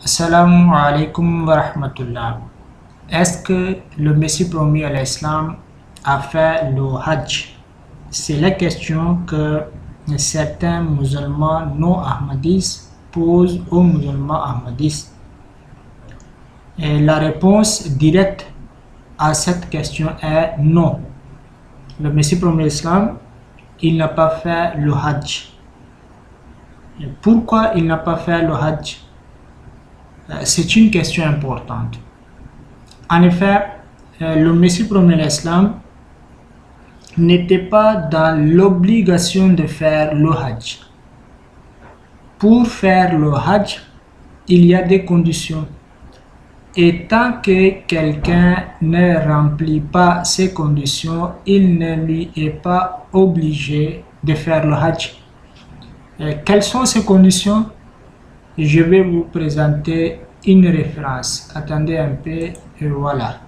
Assalamu alaikum wa rahmatullah. Est-ce que le Messie promis à l'Islam a fait le Hajj? C'est la question que certains musulmans non ahmadistes posent aux musulmans ahmadistes. Et la réponse directe à cette question est non. Le Messie promis à l'Islam, il n'a pas fait le Hajj. Et pourquoi il n'a pas fait le Hajj? C'est une question importante. En effet, le Messie promis à l'Islam n'était pas dans l'obligation de faire le Hajj. Pour faire le Hajj, il y a des conditions. Et tant que quelqu'un ne remplit pas ces conditions, il ne lui est pas obligé de faire le Hajj. Quelles sont ces conditions? Je vais vous présenter une référence. Attendez un peu, et voilà.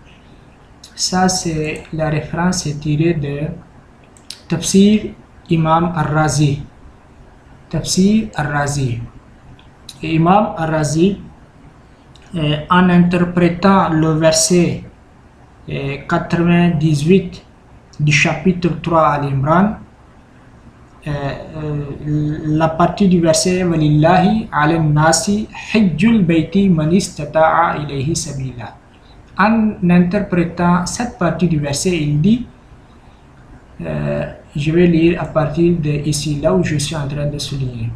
Ça, c'est la référence est tirée de Tafsir Imam Al-Razi. Tafsir Al-Razi. Et Imam Al-Razi, en interprétant le verset 98 du chapitre 3 Al-Imran, la partie du verset Walillahi ala nasi hajjul bayti man istata'a ilayhi sabila. En interprétant cette partie du verset, il dit, je vais lire à partir de ici, là où je suis en train de souligner.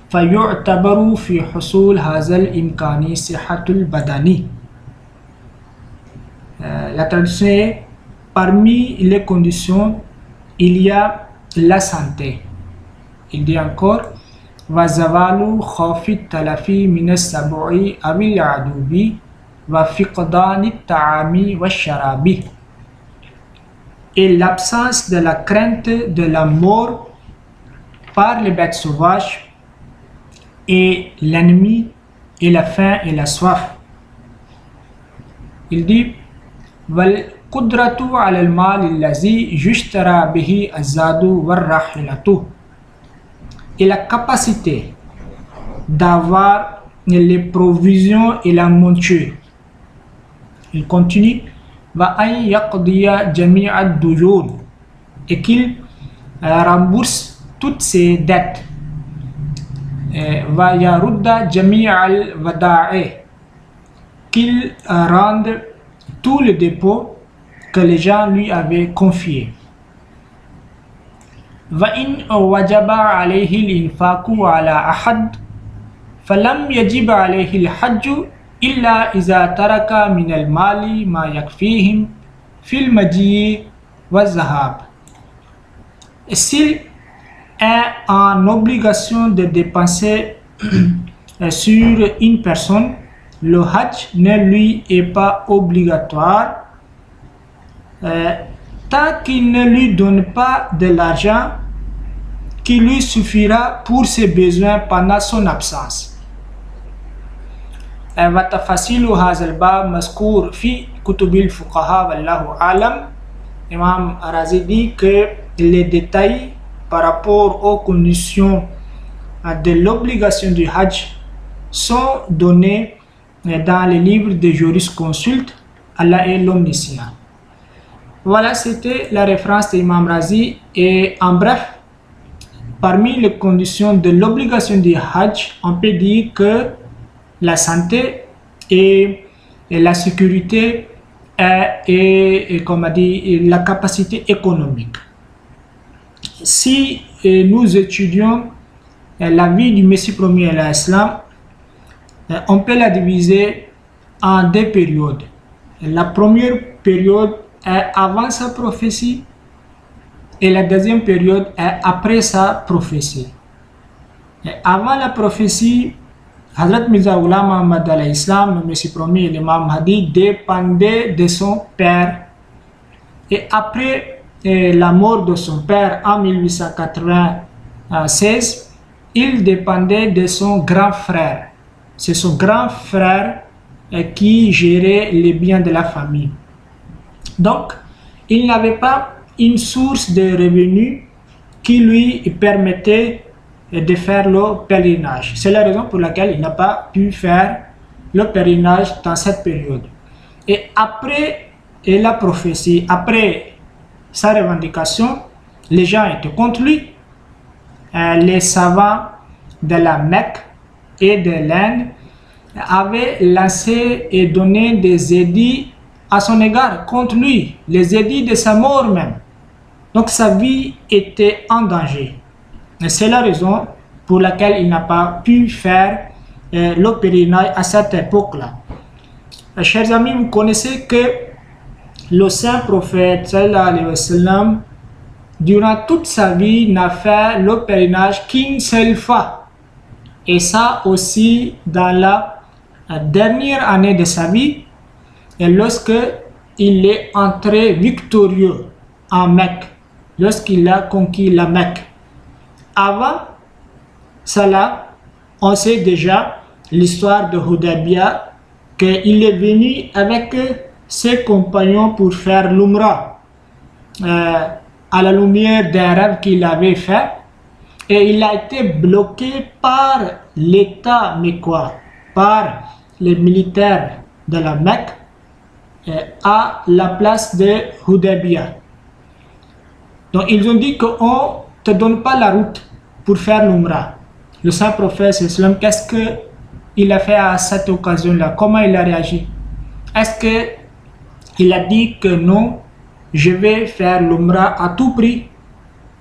فَيُعْتَبَرُ فِي حُصُولِ هَذَا الْإِمْكَانِ صِحَّةُ الْبَدَنِ. La traduction est, parmi les conditions, il y a la santé. Il dit encore وَزَوَالُ خَوْفِ التَّلَفِ مِنَ السَّبُعِ أَوِ الْعَدُوِّ وَفِقْدَانِ الطَّعَامِ وَالشَّرَابِ. Et l'absence de la crainte de la mort par les bêtes sauvages et l'ennemi et la faim et la soif. Il dit وَالْقُدْرَةُ عَلَى الْمَالِ الَّذِي يُشْتَرَى بِهِ الزَّادُ وَالرَّاحِلَةُ. Et la capacité d'avoir les provisions et la monture. Il continue وَأَنْ يَقْضِيَ جَمِيعَ الدُّيُونِ. Et qu'il rembourse toutes ses dettes. وَيَرُدَّ جَمِيعَ الْوَدَائِعِ. Qu'il rende tous les dépôts que les gens lui avaient confiés. وَإِنْ وَجَبَ عَلَيْهِ الْإِنْفَاقُ عَلَى أَحَدٍ فَلَمْ يَجِبْ عَلَيْهِ الْحَجُّ إِلَّا إِذَا تَرَكَ مِنَ الْمَالِ مَا يَكْفِيهِمْ فِي الْمَجِيءِ وَالذَّهَابِ. S'il est en obligation de dépenser sur une personne, le Hajj ne lui est pas obligatoire tant qu'il ne lui donne pas de l'argent qui lui suffira pour ses besoins pendant son absence. وتفاصيل هذا الباب مذكور في كتب الفقهاء والله أعلم. Imam Al-Razi dit que les détails par rapport aux conditions de l'obligation du Hajj sont donnés dans les livres de jurisconsulte. Allah est l'omniscient. Voilà, c'était la référence d'Imam Razi. Et en bref, parmi les conditions de l'obligation du Hajj, on peut dire que la santé et la sécurité et comme on dit, la capacité économique. Si nous étudions la vie du Messie promis à l'Islam, on peut la diviser en deux périodes. La première période est avant sa prophétie et la deuxième période est après sa prophétie. Et avant la prophétie, Hazrat Mirza Ghulam Ahmad alayhi Islam, le Messie promis et l'imam Mahdi, dépendait de son père. Et après la mort de son père en 1896, il dépendait de son grand frère. C'est son grand frère qui gérait les biens de la famille. Donc, il n'avait pas une source de revenus qui lui permettait de faire le pèlerinage. C'est la raison pour laquelle il n'a pas pu faire le pèlerinage dans cette période. Et après la prophétie, après sa revendication, les gens étaient contre lui. Les savants de la Mecque et de l'Inde avaient lancé et donné des édits à son égard contre lui, les édits de sa mort même. Donc sa vie était en danger. C'est la raison pour laquelle il n'a pas pu faire le pèlerinage à cette époque-là. Chers amis, vous connaissez que le saint prophète sallallahu alayhi wa sallam, durant toute sa vie, n'a fait le pèlerinage qu'une seule fois. Et ça aussi dans la dernière année de sa vie, et lorsque il est entré victorieux en Mecque, lorsqu'il a conquis la Mecque. Avant cela, on sait déjà l'histoire de Hudaybiyah, qu'il est venu avec ses compagnons pour faire l'Umrah à la lumière d'un rêve qu'il avait fait, et il a été bloqué par l'État mécois, par les militaires de la Mecque à la place de Hudaybiyah. Donc ils ont dit qu'on ne te donne pas la route pour faire l'Umrah. Le saint prophète, qu'est-ce qu'il a fait à cette occasion-là? Comment il a réagi? Est-ce qu'il a dit que non, je vais faire l'Umrah à tout prix?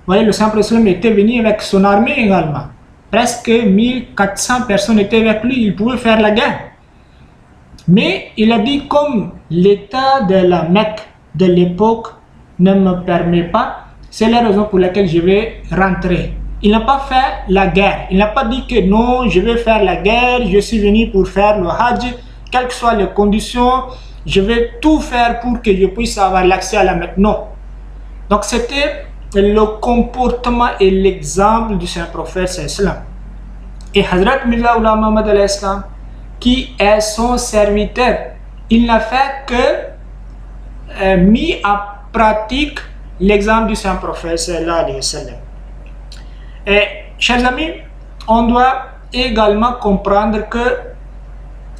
Vous voyez, le saint prophète était venu avec son armée également. Presque 1400 personnes étaient avec lui, il pouvait faire la guerre. Mais il a dit, comme l'état de la Mecque de l'époque ne me permet pas, c'est la raison pour laquelle je vais rentrer. Il n'a pas fait la guerre. Il n'a pas dit que non, je vais faire la guerre, je suis venu pour faire le Hajj, quelles que soient les conditions, je vais tout faire pour que je puisse avoir l'accès à la Mecque. Non. Donc c'était le comportement et l'exemple du saint prophète sallam. Et Hazrat Mirza Ghulam Muhammad alayhi salam, qui est son serviteur, il n'a fait que mis en pratique l'exemple du saint prophète sallallahu alayhi wa sallam. Et chers amis, on doit également comprendre que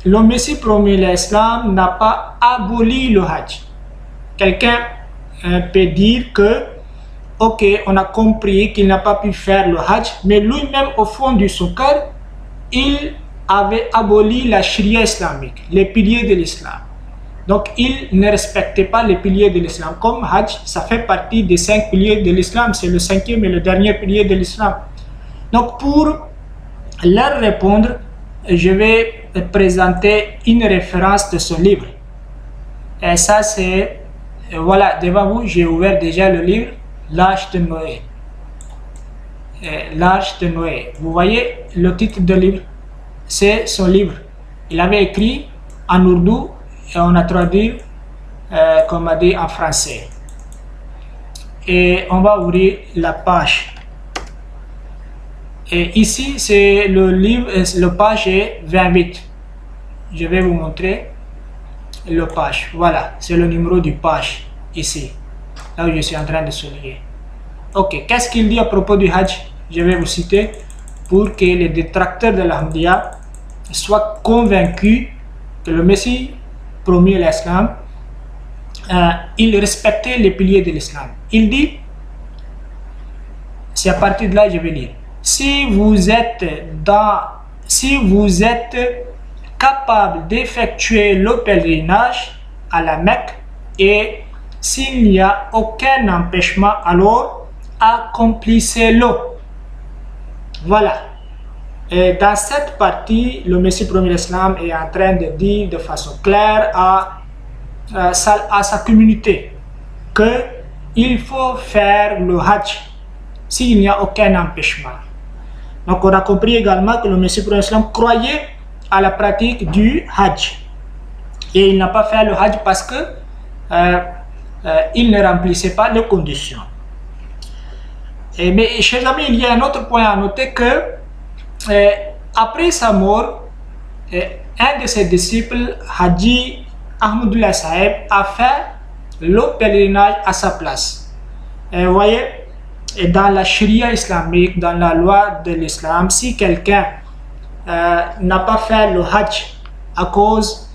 le Messie promis l'Islam n'a pas aboli le Hajj. Quelqu'un peut dire que ok, on a compris qu'il n'a pas pu faire le Hajj, mais lui-même au fond de son cœur, il avait aboli la Sharia islamique, les piliers de l'islam. Donc il ne respectait pas les piliers de l'islam. Comme Hajj, ça fait partie des 5 piliers de l'islam, c'est le 5e et le dernier pilier de l'islam. Donc pour leur répondre, je vais présenter une référence de ce livre. Et ça c'est, voilà, devant vous, j'ai ouvert déjà le livre, L'Arche de Noé. L'Arche de Noé. Vous voyez le titre du livre, c'est son livre. Il avait écrit en ourdou et on a traduit, comme on dit, en français. Et on va ouvrir la page. Et ici, c'est le livre, le page est 28. Je vais vous montrer le page. Voilà, c'est le numéro du page ici, là où je suis en train de souligner. Ok, qu'est-ce qu'il dit à propos du Hajj? Je vais vous citer pour que les détracteurs de l'Ahmadiyya soient convaincus que le Messie promis l'Islam, il respectait les piliers de l'Islam. Il dit, c'est à partir de là que je vais lire, si vous êtes capable d'effectuer le pèlerinage à la Mecque et s'il n'y a aucun empêchement, alors accomplissez-le. Voilà. Et dans cette partie, le Messie promis l'Islam est en train de dire de façon claire à sa communauté qu'il faut faire le Hajj s'il n'y a aucun empêchement. Donc on a compris également que le Messie promis l'Islam croyait à la pratique du Hajj. Et il n'a pas fait le Hajj parce que il ne remplissait pas les conditions. Mais chers amis, il y a un autre point à noter que après sa mort, un de ses disciples, Haji Ahmadullah Sahib, a fait le pèlerinage à sa place. Vous voyez, Et dans la charia islamique, dans la loi de l'islam, si quelqu'un n'a pas fait le hajj à cause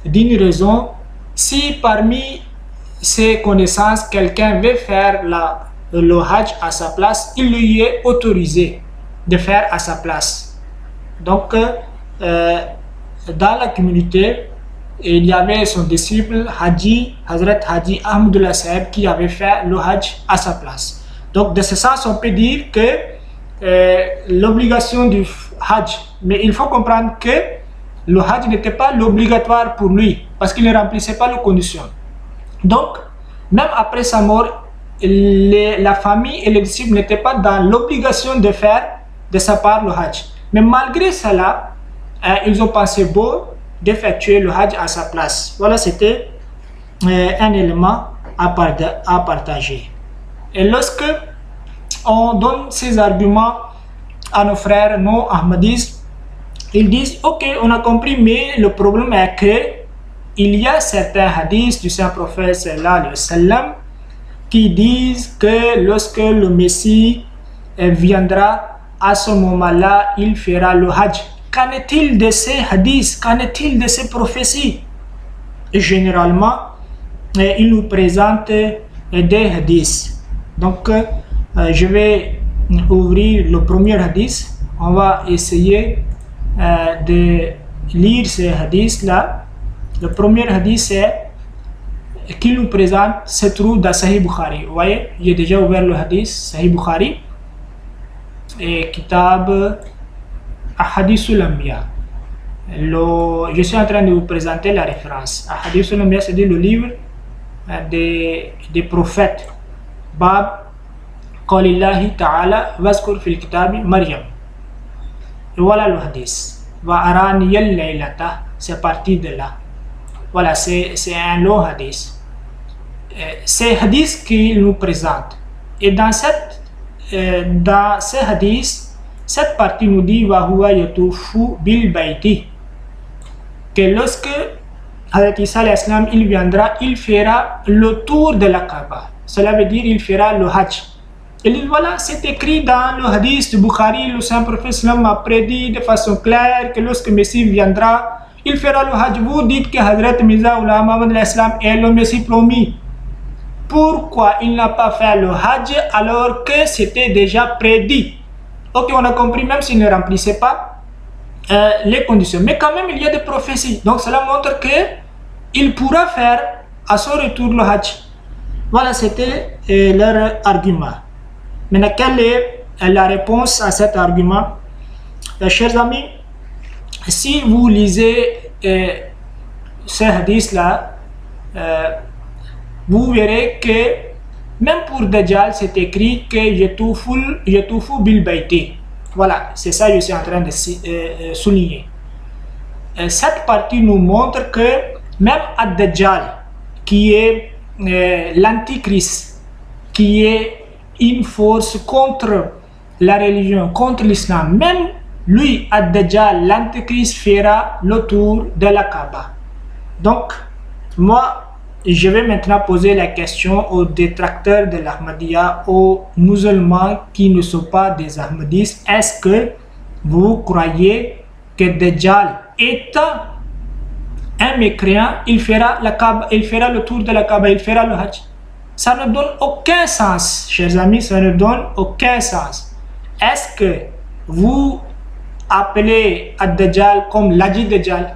d'une raison, si parmi ses connaissances, quelqu'un veut faire le hajj à sa place, il lui est autorisé de faire à sa place. Donc, dans la communauté, il y avait son disciple Hazrat Haji Ahmadullah Sahib qui avait fait le hajj à sa place. Donc, de ce sens, on peut dire que l'obligation du hajj, mais il faut comprendre que le hajj n'était pas l'obligatoire pour lui parce qu'il ne remplissait pas les conditions. Donc, même après sa mort, la famille et les disciples n'étaient pas dans l'obligation de faire de sa part le hajj. Mais malgré cela, ils ont pensé beau d'effectuer le hajj à sa place. Voilà, c'était un élément à partager. Et lorsque on donne ces arguments à nos frères non ahmadis, ils disent ok, on a compris, mais le problème est que il y a certains hadiths du Saint-Prophète sallallahu alayhi wa sallam qui disent que lorsque le Messie viendra, à ce moment-là, il fera le hajj. Qu'en est-il de ces hadiths? Qu'en est-il de ces prophéties? Et généralement, il nous présente des hadiths. Donc, je vais ouvrir le premier hadith. On va essayer de lire ces hadiths-là. Le premier hadith, c'est qui nous présente, se trouve dans Sahih Bukhari. Vous voyez, j'ai déjà ouvert le hadith, Sahih Bukhari, et Kitab Ahadithul Anbiya. Je suis en train de vous présenter la référence. Ahadithul Anbiya, c'est-à-dire le livre des prophètes. Bab Qalillahi Ta'ala Vaskur fil Kitabi Maryam. Et voilà le hadith. Va araniyal laylata, c'est parti de là. Voilà, c'est un long hadith. C'est hadith qu'il nous présente. Et dans ce hadith, cette partie nous dit wa huwa yatufu bil bayti, que lorsque Hazrat Isa alayhi salam il viendra, il fera le tour de la Kaaba. Cela veut dire il fera le hajj. Et voilà, c'est écrit dans le hadith du Bukhari. Le Saint-Prophète sallam a prédit de façon claire que lorsque le Messie viendra, il fera le hajj. Vous dites que Hazrat Mirza Ghulam Ahmad est le Messie promis. Pourquoi il n'a pas fait le hajj alors que c'était déjà prédit? Ok, on a compris, même s'il ne remplissait pas les conditions. Mais quand même, il y a des prophéties. Donc cela montre qu'il pourra faire à son retour le hajj. Voilà, c'était leur argument. Maintenant, quelle est la réponse à cet argument? Chers amis, si vous lisez ce hadith-là, vous verrez que même pour Dajjal, c'est écrit que Yatufu bil bayti. Voilà, c'est ça que je suis en train de souligner. Cette partie nous montre que même à Dajjal, qui est l'antichrist, qui est une force contre la religion, contre l'islam, même lui, à Dajjal, l'antichrist fera le tour de la Kaaba. Donc, moi, je vais maintenant poser la question aux détracteurs de l'Ahmadiyya, aux musulmans qui ne sont pas des Ahmadis. Est-ce que vous croyez que Dajjal étant un mécréant, il fera le tour de la Kaaba, il fera le hajj? Ça ne donne aucun sens, chers amis, ça ne donne aucun sens. Est-ce que vous appelez Ad-Dajjal comme l'Haji Dajjal?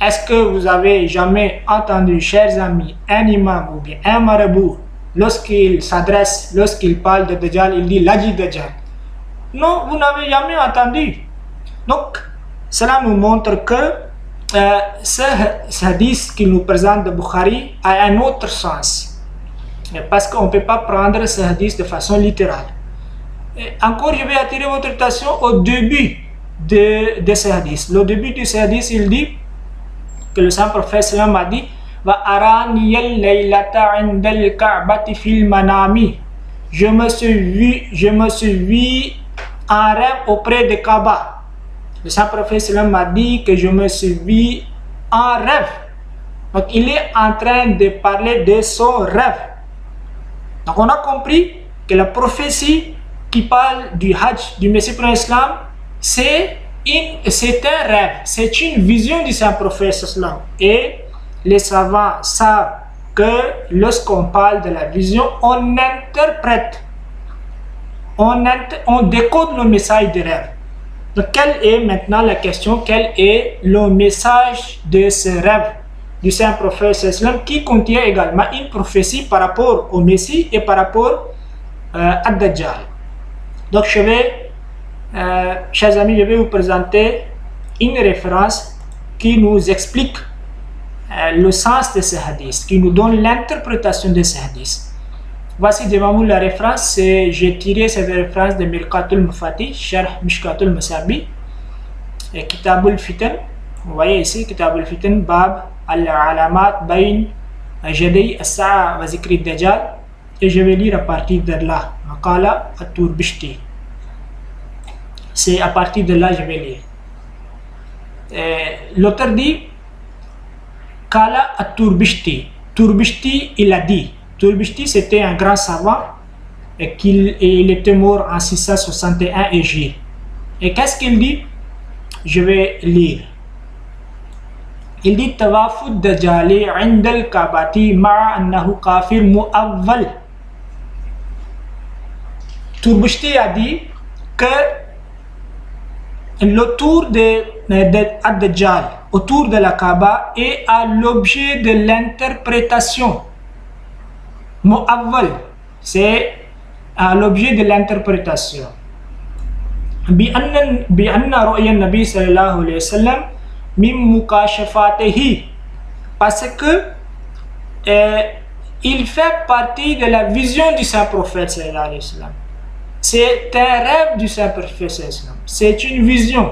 Est-ce que vous avez jamais entendu, chers amis, un imam ou bien un marabout, lorsqu'il s'adresse, lorsqu'il parle de Dajjal, il dit l'Haji Dajjal? Non, vous n'avez jamais entendu. Donc, cela nous montre que ce hadith qu'il nous présente de Bukhari a un autre sens. Parce qu'on ne peut pas prendre ce hadith de façon littérale. Et encore, je vais attirer votre attention au début de ce hadith. Le début de ce hadith, il dit que le Saint-Prophète sallam a dit Va araniyal laylata indal ka'bati fil manami. Je me suis vu en rêve auprès de Kaaba. Le Saint-Prophète sallam a dit que je me suis vu en rêve. Donc il est en train de parler de son rêve. Donc on a compris que la prophétie qui parle du Hajj du Messie pour l'Islam, c'est un rêve, c'est une vision du Saint-Prophète sallam. Et les savants savent que lorsqu'on parle de la vision, on interprète, on décode le message du rêve. Donc, quelle est maintenant la question? Quel est le message de ce rêve du Saint-Prophète sallam, qui contient également une prophétie par rapport au Messie et par rapport à Dajjal? Donc, chers amis, je vais vous présenter une référence qui nous explique le sens de ce hadith, qui nous donne l'interprétation de ce hadith. Voici devant vous la référence. J'ai tiré cette référence de Mirqatul Mufati, Sharh Mishkatul Musabi, et Kitabul Fitan. Vous voyez ici, Kitabul Fitan, Bab al-Alamat Bain Jadei As-Sa'a wa Zikri Dajjal. Et je vais lire à partir de là. Maqala at-Turbishti. C'est à partir de là que je vais lire. L'auteur dit Qala at-Turbishti. Turbishti, il a dit. Turbishti, c'était un grand savant et il était mort en 661 Hégire. Et qu'est-ce qu'il dit? Je vais lire. Il dit Tawafud Dajjali indal Kabati ma'a annahu kafir mu'awwal. Turbishti a dit que le tour de Ad-Dajjal autour de la Kaaba est à l'objet de l'interprétation. Mu'awwal, c'est à l'objet de l'interprétation. Bi'anna ru'ya Nabi sallallahu alayhi wa sallam min mukashafatihi, parce que il fait partie de la vision du Saint-Prophète sallallahu alayhi wa sallam. C'est un rêve du Saint-Prophète sallallahu alayhi wa sallam. C'est une vision.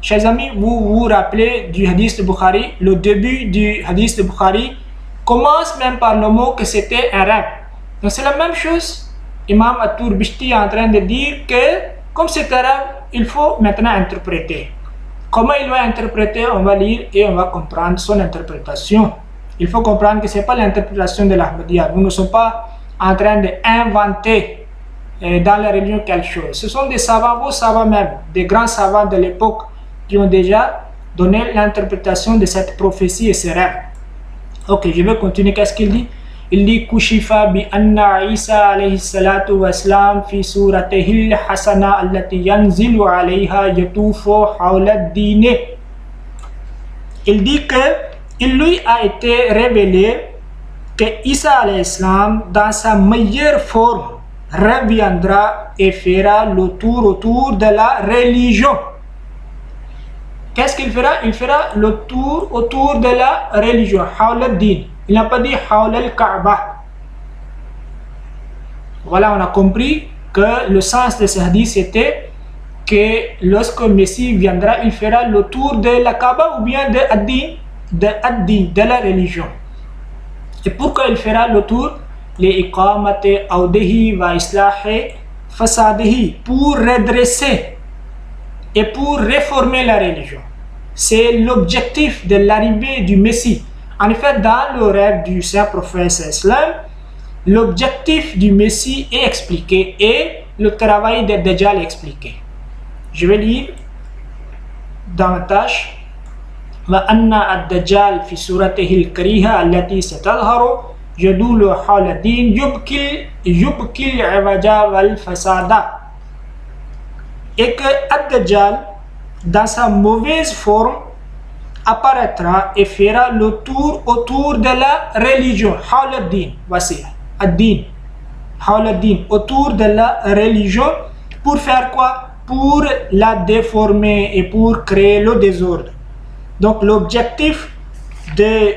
Chers amis, vous vous rappelez du hadith de Bukhari, le début du hadith de Bukhari commence même par le mot que c'était un rêve. Donc c'est la même chose. Imam at-Turbishti est en train de dire que comme c'est un rêve, il faut maintenant interpréter. Comment il va interpréter? On va lire et on va comprendre son interprétation. Il faut comprendre que ce n'est pas l'interprétation de l'Ahmadiyya. Nous ne sommes pas en train d'inventer dans la religion quelque chose. Ce sont des savants, vos savants même, des grands savants de l'époque qui ont déjà donné l'interprétation de cette prophétie et ces rêves. Ok, je vais continuer. Qu'est-ce qu'il dit? Il dit Kushifa bi anna Isa alayhi salatu wa salam fi suratihil hasana allati yanzilu alayha yatufu hawla ad-din. Il dit que il lui a été révélé que Isa alayhi salam dans sa meilleure forme reviendra et fera le tour autour de la religion. Qu'est-ce qu'il fera? Il fera le tour autour de la religion. Hawla ad-din. Il n'a pas dit Hawla al-Kaaba. Voilà, on a compris que le sens de ce hadith c'était que lorsque le Messie viendra, il fera le tour de la Kaaba ou bien de ad-din, de la religion. Et pourquoi il fera le tour? Les iqamati awdihi wa islahi fasadihi, pour redresser et pour réformer la religion. C'est l'objectif de l'arrivée du Messie. En effet, dans le rêve du Saint-Prophète sallam, l'objectif du Messie est expliqué et le travail de Dajjal est expliqué. Je vais lire dans la tâche. Wa anna ad-Dajjal fi suratihi al-kariha allati satadharu yadulu hawla ad-din yubkil iwaja wal fasada. Et que ad-Dajjal, dans sa mauvaise forme, apparaîtra et fera le tour autour de la religion. Hawla ad-din, voici, ad-din, hawla ad-din, autour de la religion, pour faire quoi? Pour la déformer et pour créer le désordre. Donc l'objectif de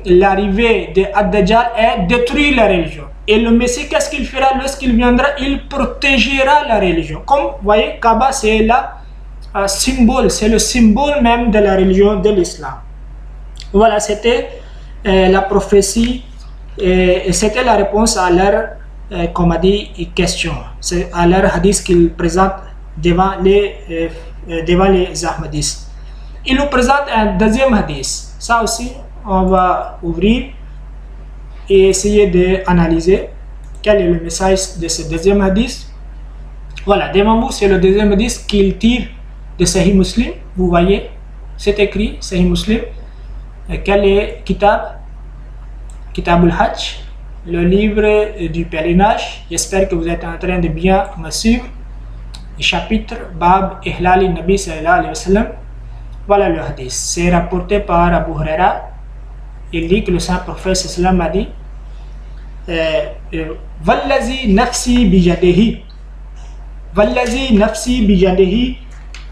l'arrivée de ad-Dajjal est détruire la religion. Et le Messie, qu'est-ce qu'il fera lorsqu'il viendra? Il protégera la religion. Comme vous voyez, Kaaba, c'est la symbole, c'est le symbole même de la religion de l'islam. Voilà, c'était la prophétie et c'était la réponse à leur, comme a dit, question. C'est à leur hadith qu'ils présentent devant les Ahmadis. Il nous présente un deuxième hadith. Ça aussi, on va ouvrir et essayer d'analyser. Quel est le message de ce deuxième hadith? Voilà, devant vous, c'est le deuxième hadith qu'il tire de Sahih Muslim. Vous voyez, c'est écrit Sahih Muslim. Quel est Kitab? Kitab al-Hajj, le livre du pèlerinage. J'espère que vous êtes en train de bien me suivre. Le chapitre Bab Ihlali Nabi sallallahu alayhi wa sallam. Voilà le hadith. C'est rapporté par Abu Huraira. Il dit que le saint prophète sallam a dit Wallazi nafsi bijadihi, Wallazi nafsi bijadihi,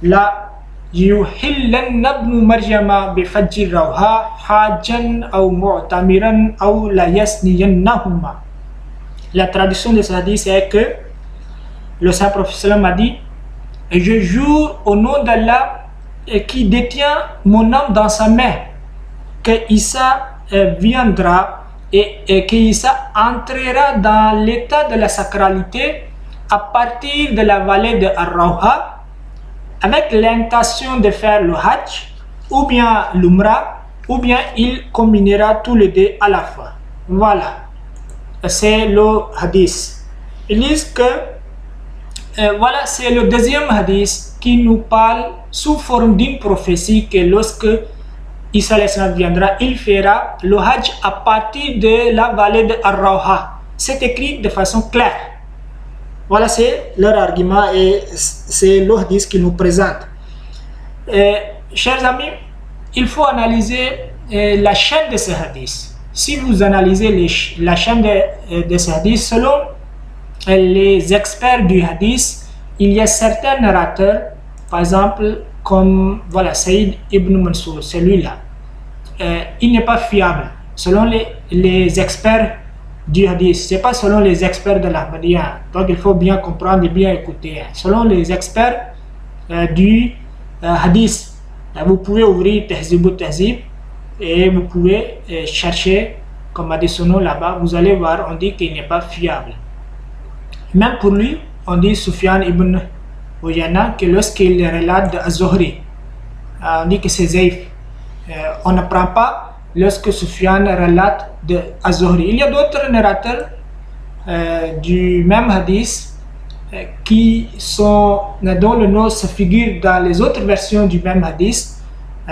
la yuhillanna ibnu Maryama bifajri rawha hajjan ou mu'tamiran ou la yasniyannahuma. La traduction de ce hadith c'est que le saint prophète sallam a dit: je jure au nom d'Allah qui détient mon âme dans sa main, que Isa viendra et que Isa entrera dans l'état de la sacralité à partir de la vallée de Ar-Rawha avec l'intention de faire le Hajj ou bien l'Umrah, ou bien il combinera tous les deux à la fois. Voilà, c'est le hadith. Ils disent que voilà, c'est le deuxième hadith qui nous parle sous forme d'une prophétie que lorsque Isa viendra, il fera le Hajj à partir de la vallée de Ar-Rawha. C'est écrit de façon claire. Voilà, c'est leur argument et c'est le hadith qu'ils nous présentent. Chers amis, il faut analyser la chaîne de ce hadith. Si vous analysez la chaîne de ce hadith, selon les experts du hadith, il y a certains narrateurs, par exemple, comme voilà, Saïd ibn Mansour, celui-là, il n'est pas fiable selon les experts du hadith. Ce n'est pas selon les experts de l'Ahmadiyya. Donc il faut bien comprendre et bien écouter. Selon les experts du hadith, vous pouvez ouvrir Tahzib al-Tahzib et vous pouvez chercher, comme a dit son nom là-bas, vous allez voir, on dit qu'il n'est pas fiable. Même pour lui, on dit Sufyan ibn Uyayna que lorsqu'il relate de Az-Zuhri, on dit que c'est Zaïf. On ne prend pas lorsque Sufyan relate de Az-Zuhri. Il y a d'autres narrateurs du même hadith qui sont, dont le nom se figure dans les autres versions du même hadith.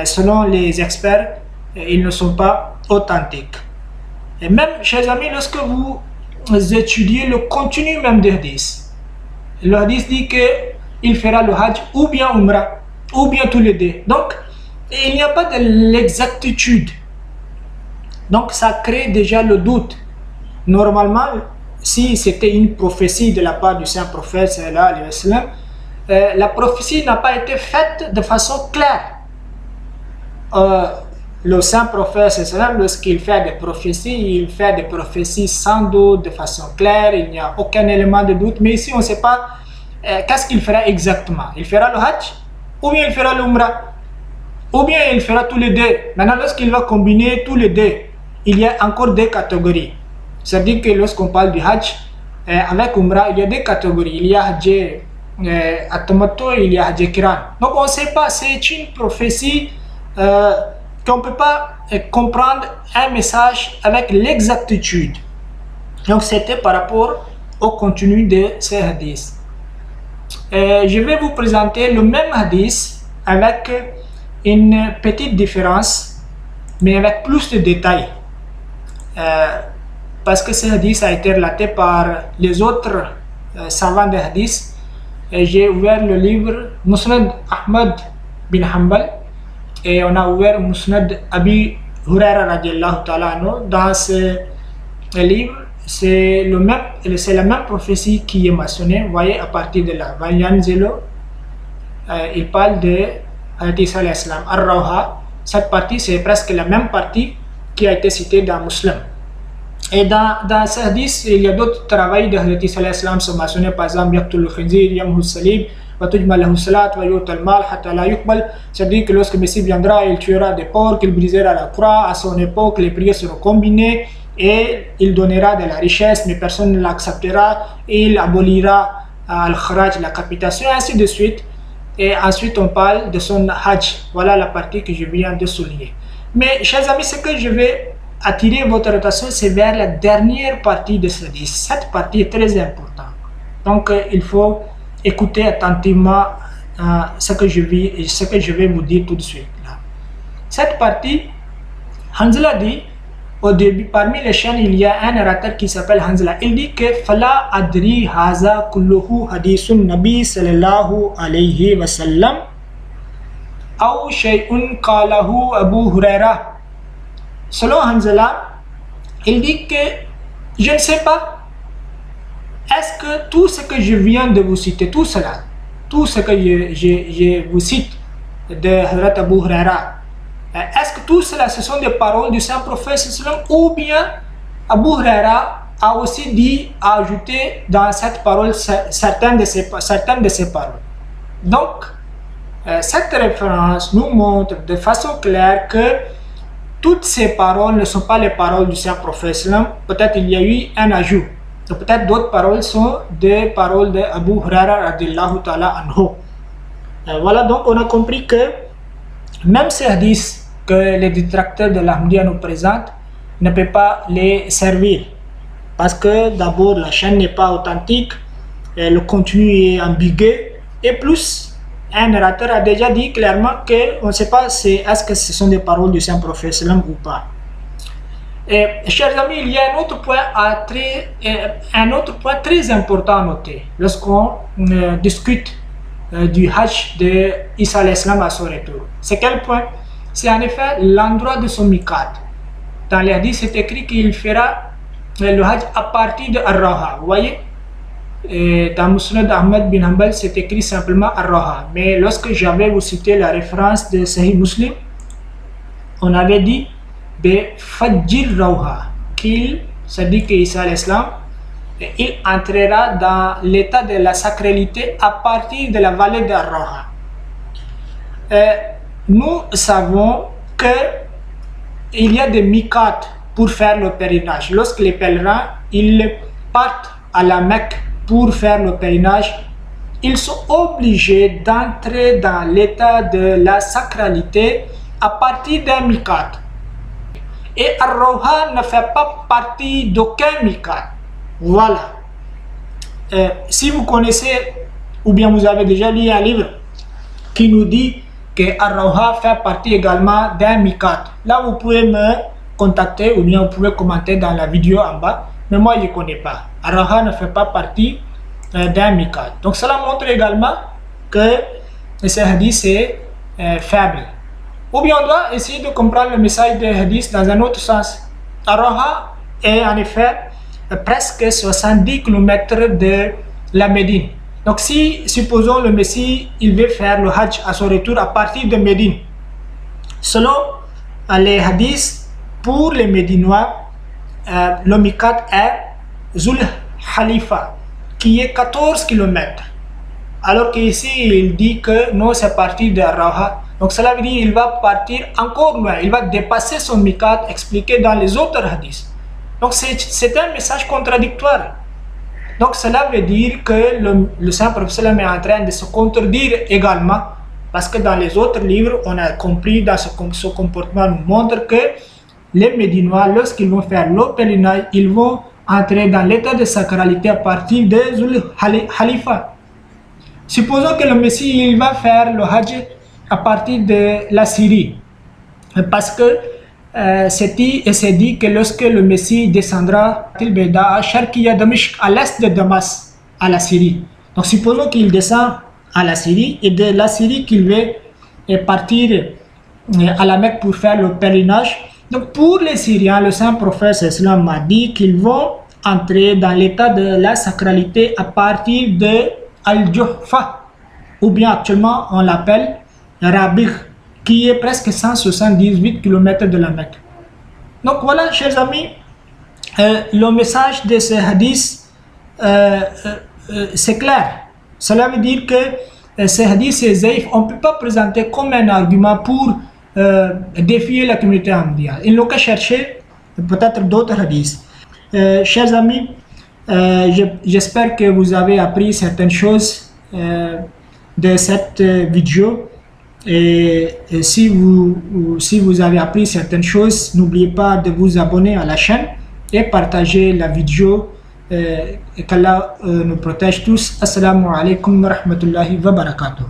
Selon les experts, ils ne sont pas authentiques. Et même, chers amis, lorsque vous étudiez le contenu même du hadith, le hadith dit qu'il fera le Hajj ou bien Umrah, ou bien tous les deux. Donc, il n'y a pas de l'exactitude. Donc, ça crée déjà le doute. Normalement, si c'était une prophétie de la part du saint prophète, sallallahu alayhi wa sallam, la prophétie n'a pas été faite de façon claire. Le saint prophète, sallallahu alayhi wa sallam, lorsqu'il fait des prophéties, il fait des prophéties sans doute, de façon claire, il n'y a aucun élément de doute. Mais ici, on ne sait pas qu'est-ce qu'il fera exactement. Il fera le Hajj, ou bien il fera l'Umrah, ou bien il fera tous les deux. Maintenant, lorsqu'il va combiner tous les deux, il y a encore deux catégories. C'est-à-dire que lorsqu'on parle du Hajj, avec Umrah, il y a deux catégories. Il y a Hajj Atamattu et il y a Hajj Kiran. Donc on ne sait pas, c'est une prophétie qu'on ne peut pas comprendre un message avec l'exactitude. Donc c'était par rapport au contenu de ce hadith. Je vais vous présenter le même hadith avec une petite différence, mais avec plus de détails. Parce que ce hadith a été relaté par les autres savants de hadith. J'ai ouvert le livre Musnad Ahmad bin Hanbal et on a ouvert Musnad Abi Huraira radiallahu ta'ala anhu. Dans ce livre, c'est la même prophétie qui est mentionnée. Vous voyez, à partir de là, il parle de Isa alayhi salam, Ar-Rawha. Cette partie, c'est presque la même partie qui a été citée dans Muslim. Et dans ce hadith, il y a d'autres travaux de Hazrat Isa alayhi salam sont mentionnés, par exemple, Yaqtul Khinzir, Yamhu Salib, wa tujma lahu salat, wa yutal mal, hatta la yuqbal. C'est-à-dire que lorsque le Messie viendra, il tuera des porcs, il brisera la croix. À son époque, les prières seront combinées et il donnera de la richesse, mais personne ne l'acceptera. Et il abolira al-Kharaj, la capitation, et ainsi de suite. Et ensuite, on parle de son Hajj. Voilà la partie que je viens de souligner. Mais, chers amis, ce que je vais attirer votre attention, c'est vers la dernière partie de ce hadith. Cette partie est très importante. Donc, il faut écouter attentivement ce que je vais vous dire tout de suite. Là. Cette partie, Hanzala dit, au début, parmi les chaînes, il y a un narrateur qui s'appelle Hanzala. Il dit que Fala adri haza kulluhu hadithun nabi sallallahu alayhi wa sallam ou shay'un qalahu Abu Huraira. Selon Hanzala, il dit que je ne sais pas, est-ce que tout ce que je viens de vous citer, tout cela, tout ce que je vous cite de Hazrat Abu Huraira, est-ce que tout cela ce sont des paroles du saint prophète ou bien Abu Huraira a aussi dit, a ajouté dans cette parole certaines de ces paroles. Donc, cette référence nous montre de façon claire que toutes ces paroles ne sont pas les paroles du saint prophète. Peut-être il y a eu un ajout. Peut-être d'autres paroles sont des paroles de Abu Huraira radiallahu ta'ala anhu. Voilà, donc on a compris que même ces hadiths que les détracteurs de l'Ahmadiyya nous présentent ne peuvent pas les servir. Parce que d'abord la chaîne n'est pas authentique, le contenu est ambigu et plus un narrateur a déjà dit clairement qu'on ne sait pas est-ce que ce sont des paroles du saint prophète ou pas. Et, chers amis, il y a un autre point très important à noter lorsqu'on discute du Hajj de Isa alayhi salam à son retour. C'est quel point? C'est en effet l'endroit de son miqat. Dans les hadiths, c'est écrit qu'il fera le Hajj à partir de Ar-Raha. Vous voyez? Et dans Musnad Ahmad bin Hanbal, c'est écrit simplement Ar-Raha. Mais lorsque j'avais vous cité la référence de Sahih Muslim, on avait dit Fajjir Rawha, qu'il se dit qu'Isa alayhi salam, il entrera dans l'état de la sacralité à partir de la vallée de Ar-Raha. Nous savons qu'il y a des miqat pour faire le pèlerinage. Lorsque les pèlerins ils partent à la Mecque pour faire le pèlerinage, ils sont obligés d'entrer dans l'état de la sacralité à partir d'un miqat. Et Ar-Rawha ne fait pas partie d'aucun miqat. Voilà. Si vous connaissez ou bien vous avez déjà lu un livre qui nous dit que Ar-Rawha fait partie également d'un miqat, là vous pouvez me contacter ou bien vous pouvez commenter dans la vidéo en bas. Mais moi je ne connais pas. Ar-Rawha ne fait pas partie d'un miqat. Donc cela montre également que ce hadith est faible. Ou bien on doit essayer de comprendre le message des hadiths dans un autre sens. Ar-Rawha est en effet presque 70 km de la Médine. Donc si, supposons le Messie, il veut faire le Hajj à son retour à partir de Médine. Selon les hadiths, pour les Médinois, le miqat est Zul Halifa, qui est 14 km. Alors qu'ici, il dit que non, c'est parti de Ar-Rawha. Donc cela veut dire qu'il va partir encore loin, il va dépasser son miqat expliqué dans les autres hadiths. Donc c'est un message contradictoire. Donc cela veut dire que le saint prophète est en train de se contredire également, parce que dans les autres livres, on a compris dans ce comportement nous montre que les Médinois, lorsqu'ils vont faire le pèlerinage, ils vont entrer dans l'état de sacralité à partir de Zul Halifa. Supposons que le Messie il va faire le Hajj à partir de la Syrie, parce que c'est dit que lorsque le Messie descendra à Sharqiya Damashq, à l'est de Damas, à la Syrie. Donc supposons qu'il descend à la Syrie et de la Syrie qu'il veut partir à la Mecque pour faire le pèlerinage. Donc pour les Syriens, le saint prophète islam a dit qu'ils vont entrer dans l'état de la sacralité à partir de Al-Juhfa, ou bien actuellement on l'appelle Rabigh, qui est presque 178 km de la Mecque. Donc voilà, chers amis, le message de ce hadith, c'est clair. Cela veut dire que ce hadith c'est zaïf. On ne peut pas présenter comme un argument pour défier la communauté ahmadiyya. Ils n'ont qu'à chercher peut-être d'autres hadiths. Chers amis, j'espère que vous avez appris certaines choses de cette vidéo. Et si vous avez appris certaines choses, n'oubliez pas de vous abonner à la chaîne et partager la vidéo. Et qu'Allah nous protège tous. Assalamu alaikum wa rahmatullahi wa barakatuh.